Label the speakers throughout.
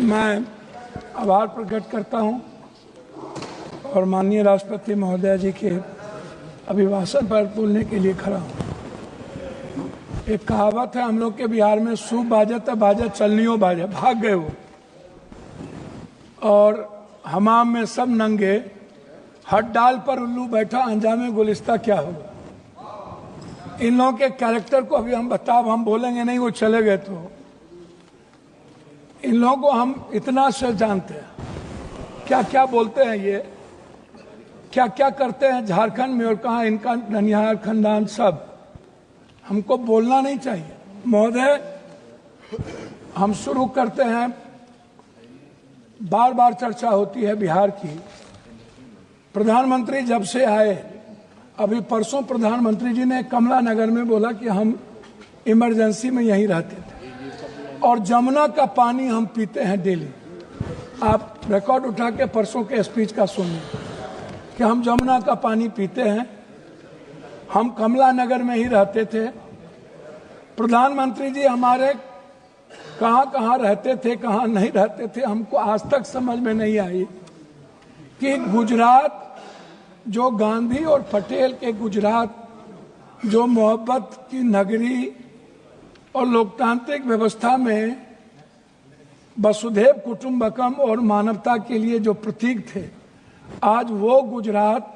Speaker 1: मैं आभार प्रकट करता हूं और माननीय राष्ट्रपति महोदय जी के अभिभाषण पर बोलने के लिए खड़ा हूं। एक कहावत है हम लोग के बिहार में, सूप बाजत बाजत चलनियो बाजा, भाग गए वो। और हमाम में सब नंगे, हट डाल पर उल्लू बैठा, अंजामे गुलिस्ता क्या होगा। इन लोगों के कैरेक्टर को अभी हम बोलेंगे नहीं, वो चले गए। तो इन लोगों को हम इतना से जानते हैं, क्या क्या बोलते हैं ये, क्या क्या करते हैं झारखंड में, और कहाँ इनका ननिहाल खानदान, सब हमको बोलना नहीं चाहिए। महोदय, हम शुरू करते हैं। बार बार चर्चा होती है बिहार की। प्रधानमंत्री जब से आए, अभी परसों प्रधानमंत्री जी ने कमला नगर में बोला कि हम इमरजेंसी में यहीं रहते थे और जमुना का पानी हम पीते हैं डेली। आप रिकॉर्ड उठा के परसों के स्पीच का सुनिए कि हम जमुना का पानी पीते हैं, हम कमला नगर में ही रहते थे। प्रधानमंत्री जी हमारे कहाँ कहाँ रहते थे, कहाँ नहीं रहते थे, हमको आज तक समझ में नहीं आई कि गुजरात, जो गांधी और पटेल के गुजरात, जो मोहब्बत की नगरी और लोकतांत्रिक व्यवस्था में वसुधैव कुटुंबकम और मानवता के लिए जो प्रतीक थे, आज वो गुजरात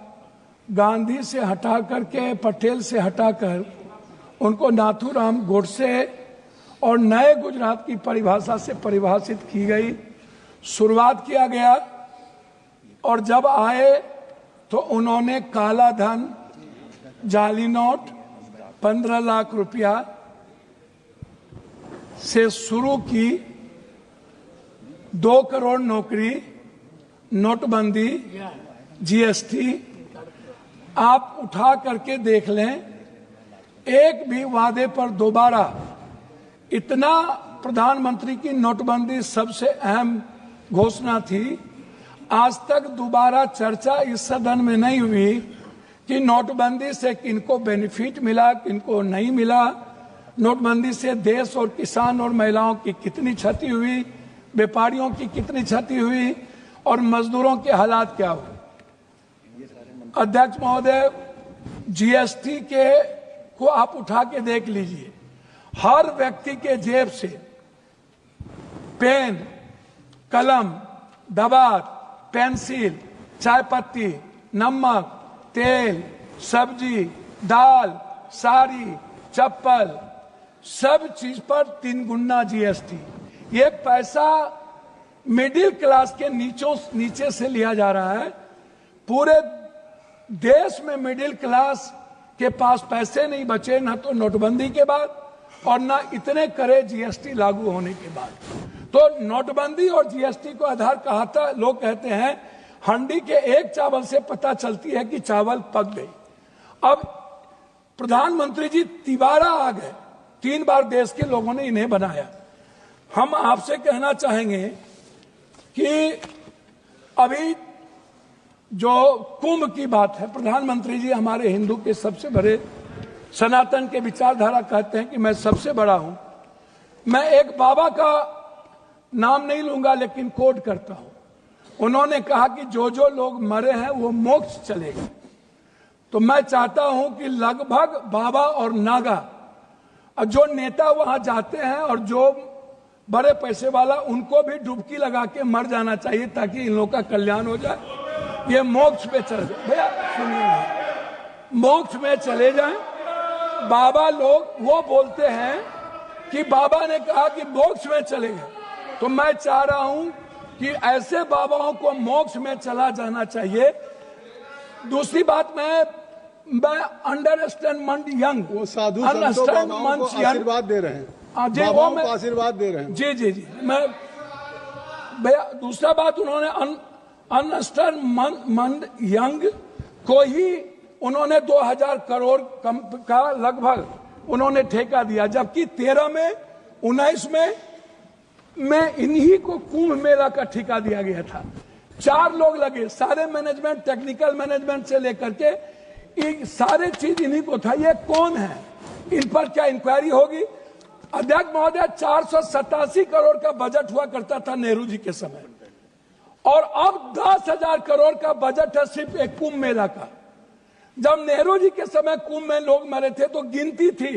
Speaker 1: गांधी से हटा करके, पटेल से हटाकर उनको नाथूराम गोडसे और नए गुजरात की परिभाषा से परिभाषित की गई। शुरुआत किया गया और जब आए तो उन्होंने काला धन, जाली नोट, 15 लाख रुपया से शुरू की, 2 करोड़ नौकरी, नोटबंदी, जीएसटी, आप उठा करके देख लें। एक भी वादे पर दोबारा, इतना प्रधानमंत्री की नोटबंदी सबसे अहम घोषणा थी, आज तक दोबारा चर्चा इस सदन में नहीं हुई कि नोटबंदी से किनको बेनिफिट मिला, किनको नहीं मिला, नोटबंदी से देश और किसान और महिलाओं की कितनी क्षति हुई, व्यापारियों की कितनी क्षति हुई और मजदूरों के हालात क्या हुए। अध्यक्ष महोदय, जीएसटी के को आप उठा के देख लीजिए, हर व्यक्ति के जेब से पेन, कलम, दवात, पेंसिल, चाय पत्ती, नमक, तेल, सब्जी, दाल, साड़ी, चप्पल, सब चीज पर 3 गुना जीएसटी। ये पैसा मिडिल क्लास के नीचे से लिया जा रहा है। पूरे देश में मिडिल क्लास के पास पैसे नहीं बचे, ना तो नोटबंदी के बाद और ना इतने करे जीएसटी लागू होने के बाद। तो नोटबंदी और जीएसटी को आधार कहा था। लोग कहते हैं हंडी के एक चावल से पता चलती है कि चावल पक गई। अब प्रधानमंत्री जी तिबारा आ गए, 3 बार देश के लोगों ने इन्हें बनाया। हम आपसे कहना चाहेंगे कि अभी जो कुंभ की बात है, प्रधानमंत्री जी हमारे हिंदू के सबसे बड़े, सनातन के विचारधारा कहते हैं कि मैं सबसे बड़ा हूं। मैं एक बाबा का नाम नहीं लूंगा लेकिन कोट करता हूं। उन्होंने कहा कि जो जो लोग मरे हैं वो मोक्ष चले गए। तो मैं चाहता हूं कि लगभग बाबा और नागा, और जो नेता वहां जाते हैं और जो बड़े पैसे वाला, उनको भी डुबकी लगा के मर जाना चाहिए ताकि इन लोगों का कल्याण हो जाए। ये मोक्ष पे चले जाए। भैया सुनिए, मोक्ष में चले जाएं। बाबा लोग वो बोलते हैं कि बाबा ने कहा कि मोक्ष में चले गए, तो मैं चाह रहा हूं कि ऐसे बाबाओं को मोक्ष में चला जाना चाहिए। दूसरी बात, मैं अंडरस्टैंड यंग,
Speaker 2: वो साधु संतों बाबाओं को आशीर्वाद दे रहे हैं, बाबाओं को आशीर्वाद दे रहे हैं।
Speaker 1: जी जी जी, मैं भैया, दूसरा बात, उन्होंने अंडरस्टैंड यंग को ही उन्होंने 2000 करोड़ का लगभग उन्होंने ठेका दिया, जबकि 13 में 19 में इन्हीं को कुंभ मेला का ठेका दिया गया था। 4 लोग लगे, सारे मैनेजमेंट, टेक्निकल मैनेजमेंट से लेकर के सारे चीज इन्हीं को था। ये कौन है, इन पर क्या इंक्वायरी होगी? अध्यक्ष महोदय 487 करोड़ का बजट हुआ करता था नेहरू जी के समय, और अब 10,000 करोड़ का बजट है सिर्फ एक कुंभ मेला का। जब नेहरू जी के समय कुंभ में लोग मरे थे तो गिनती थी।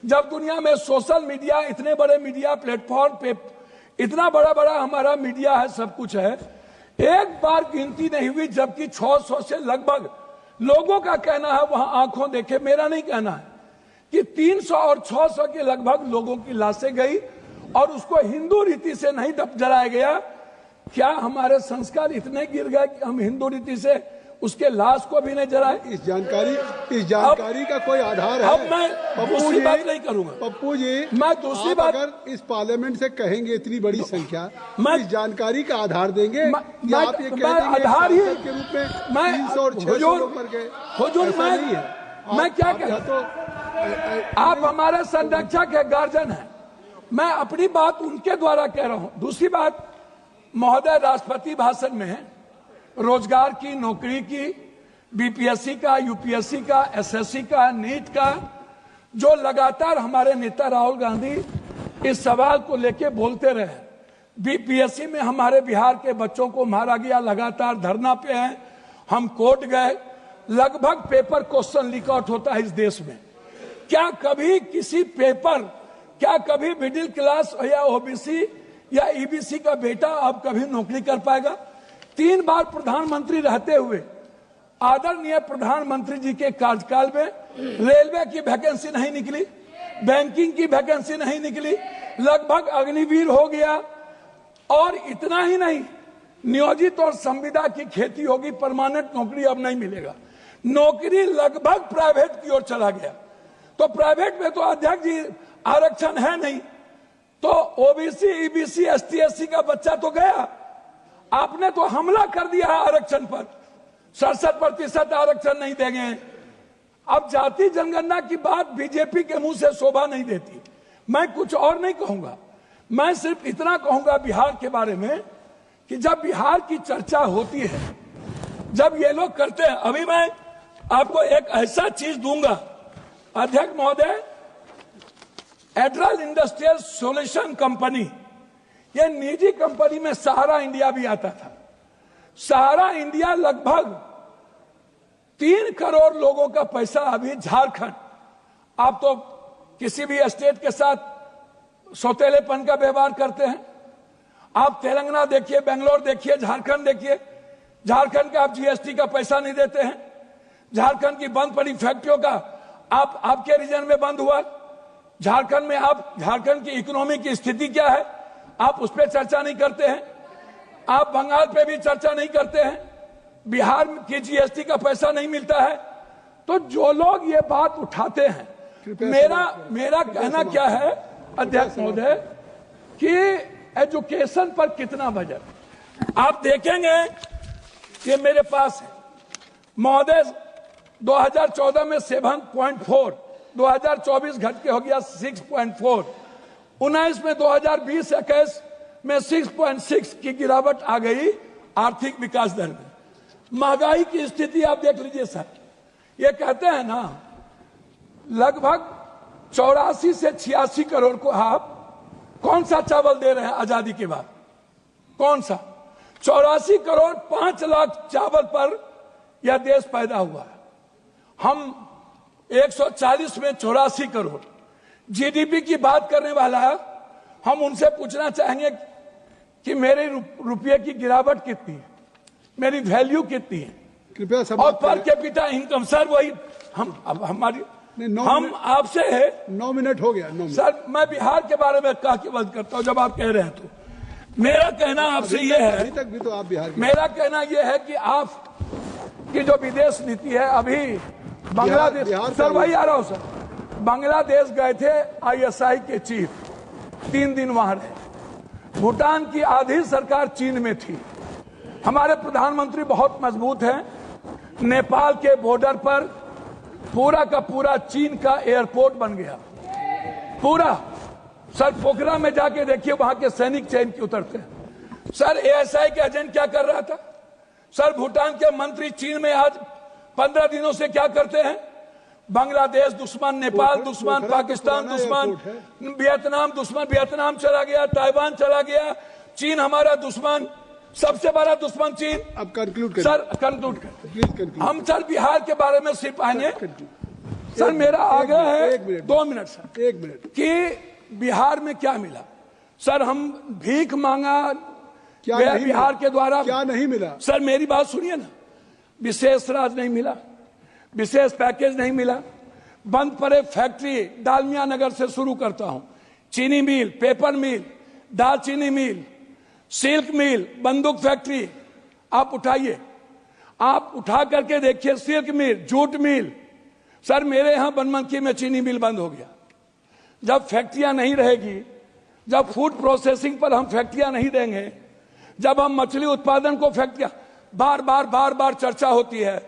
Speaker 1: जब दुनिया में सोशल मीडिया, इतने बड़े मीडिया प्लेटफॉर्म पे इतना बड़ा बड़ा हमारा मीडिया है, सब कुछ है, एक बार गिनती नहीं हुई, जबकि 600 से लगभग लोगों का कहना है, वहां आंखों देखे, मेरा नहीं कहना है, कि 300 और 600 के लगभग लोगों की लाशें गई और उसको हिंदू रीति से नहीं जलाया गया। क्या हमारे संस्कार इतने गिर गए कि हम हिंदू रीति से उसके लाश को भी नहीं जलाए?
Speaker 2: इस जानकारी का कोई आधार है?
Speaker 1: अब मैं दूसरी बात नहीं करूंगा
Speaker 2: पप्पू जी,
Speaker 1: मैं दूसरी बात,
Speaker 2: अगर इस पार्लियामेंट से कहेंगे इतनी बड़ी संख्या, मैं इस जानकारी का आधार देंगे या आप ये कह देंगे
Speaker 1: आधार ही
Speaker 2: के रूप में 300 और 600 पर गए?
Speaker 1: हुजूर मैं क्या कह, तो आप हमारे संरक्षक है, गार्जियन है, मैं अपनी बात उनके द्वारा कह रहा हूं। दूसरी बात, महोदय राष्ट्रपति भाषण में रोजगार की, नौकरी की, बीपीएससी का, यूपीएससी का, एसएससी का, नीट का, जो लगातार हमारे नेता राहुल गांधी इस सवाल को लेके बोलते रहे। बीपीएससी में हमारे बिहार के बच्चों को मारा गया, लगातार धरना पे हैं, हम कोर्ट गए, लगभग पेपर क्वेश्चन लीक आउट होता है इस देश में। क्या कभी किसी पेपर, क्या कभी मिडिल क्लास या ओबीसी या ईबीसी का बेटा अब कभी नौकरी कर पाएगा? 3 बार प्रधानमंत्री रहते हुए आदरणीय प्रधानमंत्री जी के कार्यकाल में रेलवे की वैकेंसी नहीं निकली, बैंकिंग की वैकेंसी नहीं निकली, लगभग अग्निवीर हो गया। और इतना ही नहीं, नियोजित और संविदा की खेती होगी, परमानेंट नौकरी अब नहीं मिलेगा, नौकरी लगभग प्राइवेट की ओर चला गया। तो प्राइवेट में तो अध्यक्ष जी आरक्षण है नहीं, तो ओबीसी, ईबीसी, एसटी, एससी का बच्चा तो गया। आपने तो हमला कर दिया है आरक्षण पर, 67% आरक्षण नहीं देंगे। अब जाति जनगणना की बात बीजेपी के मुंह से शोभा नहीं देती। मैं कुछ और नहीं कहूंगा, मैं सिर्फ इतना कहूंगा बिहार के बारे में कि जब बिहार की चर्चा होती है, जब ये लोग करते हैं, अभी मैं आपको एक ऐसा चीज दूंगा अध्यक्ष महोदय, एड्रल इंडस्ट्रियल सॉल्यूशन कंपनी, ये निजी कंपनी में सहारा इंडिया भी आता था। सहारा इंडिया लगभग 3 करोड़ लोगों का पैसा अभी झारखंड, आप तो किसी भी स्टेट के साथ सौतेलेपन का व्यवहार करते हैं, आप तेलंगाना देखिए, बेंगलोर देखिए, झारखंड देखिए, झारखंड का आप जीएसटी का पैसा नहीं देते हैं, झारखंड की बंद पड़ी फैक्ट्रियों का आपके रीजन में बंद हुआ, झारखंड में आप, झारखंड की इकोनॉमी की स्थिति क्या है आप उस पर चर्चा नहीं करते हैं, आप बंगाल पे भी चर्चा नहीं करते हैं, बिहार की जीएसटी का पैसा नहीं मिलता है। तो जो लोग ये बात उठाते हैं, मेरा कहना क्या है अध्यक्ष महोदय कि एजुकेशन पर कितना बजट आप देखेंगे, ये मेरे पास है महोदय, 2014 में 7.4, 2024 घट के हो गया 6.4, 19 में 2020-21 में 6.6 की गिरावट आ गई आर्थिक विकास दर में। महंगाई की स्थिति आप देख लीजिए सर, ये कहते हैं ना लगभग 84 से 86 करोड़ को आप कौन सा चावल दे रहे हैं आजादी के बाद, कौन सा? 84 करोड़ 5 लाख चावल पर यह देश पैदा हुआ है। हम 140 में 84 करोड़ जीडीपी की बात करने वाला है, हम उनसे पूछना चाहेंगे कि मेरे रुपये की गिरावट कितनी है, मेरी वैल्यू कितनी है,
Speaker 2: कृपया
Speaker 1: और पर कैपिटा इनकम सर वही हम आपसे है।
Speaker 2: 9 मिनट हो गया। 9 मिनट
Speaker 1: सर मैं बिहार के बारे में कह के बंद करता हूं जब आप कह रहे हैं। तो मेरा कहना आपसे ये है,
Speaker 2: अभी तक भी तो आप बिहार के,
Speaker 1: मेरा कहना ये है कि आप की जो विदेश नीति है, अभी बांग्लादेश, सर वही आ रहा हूं सर, बांग्लादेश गए थे आईएसआई के चीफ, 3 दिन वहां रहे। भूटान की आधी सरकार चीन में थी, हमारे प्रधानमंत्री बहुत मजबूत हैं। नेपाल के बॉर्डर पर पूरा का पूरा चीन का एयरपोर्ट बन गया, पूरा। सर पोखरा में जाके देखिए, वहां के सैनिक चैन के उतरते हैं। सर एएसआई के एजेंट क्या कर रहा था? सर भूटान के मंत्री चीन में आज 15 दिनों से क्या करते हैं? बांग्लादेश दुश्मन, नेपाल दुश्मन, पाकिस्तान दुश्मन, वियतनाम दुश्मन, वियतनाम चला गया, ताइवान चला गया, चीन हमारा दुश्मन, सबसे बड़ा दुश्मन चीन।
Speaker 2: अब कंक्लूड
Speaker 1: सर कंक्लूड कर,
Speaker 2: प्लीज कंक्लूड।
Speaker 1: हम सर बिहार के बारे में सिर्फ आएंगे। सर मेरा आग्रह है 2 मिनट सर,
Speaker 2: 1 मिनट
Speaker 1: कि बिहार में क्या मिला। सर हम भीख मांगा
Speaker 2: क्या
Speaker 1: गया
Speaker 2: नहीं
Speaker 1: बिहार
Speaker 2: मिला?
Speaker 1: के द्वारा,
Speaker 2: क्या नहीं मिला?
Speaker 1: सर मेरी बात सुनिए ना, विशेष राज नहीं मिला, विशेष पैकेज नहीं मिला, बंद पड़े फैक्ट्री, डालमिया नगर से शुरू करता हूं, चीनी मिल, पेपर मिल, दालचीनी मिल, सिल्क मिल, बंदूक फैक्ट्री, आप उठाइए, आप उठा करके देखिए, सिल्क मिल, जूट मिल। सर मेरे यहां बनमनखी में चीनी मिल बंद हो गया। जब फैक्ट्रियां नहीं रहेगी, जब फूड प्रोसेसिंग पर हम फैक्ट्रियां नहीं देंगे, जब हम मछली उत्पादन को फैक्ट्रियां, बार बार चर्चा होती है।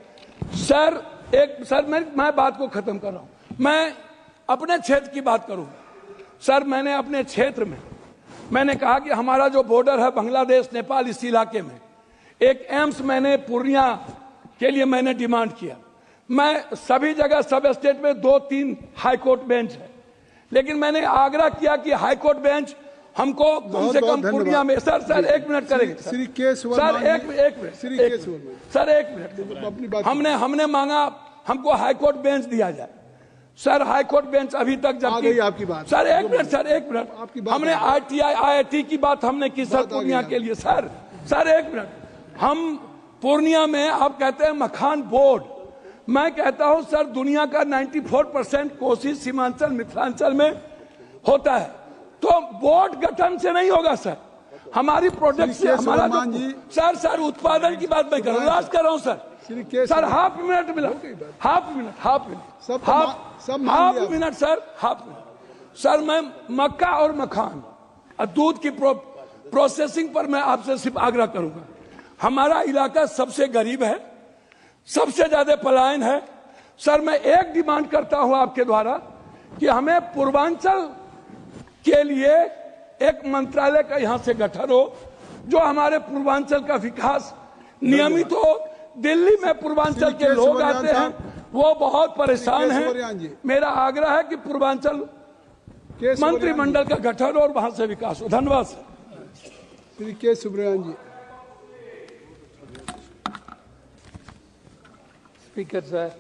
Speaker 1: सर मैं बात को खत्म कर रहा हूं, मैं अपने क्षेत्र की बात करूं। सर मैंने अपने क्षेत्र में मैंने कहा कि हमारा जो बॉर्डर है बांग्लादेश नेपाल, इस इलाके में एक एम्स मैंने पूर्णिया के लिए मैंने डिमांड किया। मैं सभी जगह सब स्टेट में 2-3 हाई कोर्ट बेंच है, लेकिन मैंने आग्रह किया कि हाई कोर्ट बेंच हमको कम से कम पूर्णिया में। सर 1 मिनट करेंगे
Speaker 2: श्री के
Speaker 1: सर, एक मिनट
Speaker 2: श्री के
Speaker 1: सर, 1 मिनट।
Speaker 2: अपनी बात
Speaker 1: हमने मांगा हमको हाई कोर्ट बेंच दिया जाए। सर हाई कोर्ट बेंच अभी तक जब
Speaker 2: आपकी बात।
Speaker 1: Sir 1 minute sir, 1 minute. हमने ITI IIT की बात हमने की सर पूर्णिया के लिए। सर 1 मिनट, हम पूर्णिया में आप कहते हैं मखान बोर्ड, मैं कहता हूं सर दुनिया का 94% कोशिश सीमांचल मिथिलांचल में होता है, तो बोर्ड गठन से नहीं होगा सर, हमारी प्रोडक्ट से हमारा सर उत्पादन की बात मैं कर रहा हूं सर। सर हाफ मिनट मिला, हाफ मिनट सर, मैं मक्का और मखान और दूध की प्रोसेसिंग पर मैं आपसे सिर्फ आग्रह करूंगा। हमारा इलाका सबसे गरीब है, सबसे ज्यादा पलायन है। सर मैं एक डिमांड करता हूं आपके द्वारा कि हमें पूर्वांचल के लिए एक मंत्रालय का यहां से गठन हो, जो हमारे पूर्वांचल का विकास नियमित हो। दिल्ली में पूर्वांचल के लोग आते हैं, वो बहुत परेशान हैं। मेरा आग्रह है कि पूर्वांचल मंत्रिमंडल का गठन और वहां से विकास हो। धन्यवाद सर।
Speaker 2: श्री के सुब्रमण्यम जी।
Speaker 3: स्पीकर साहब,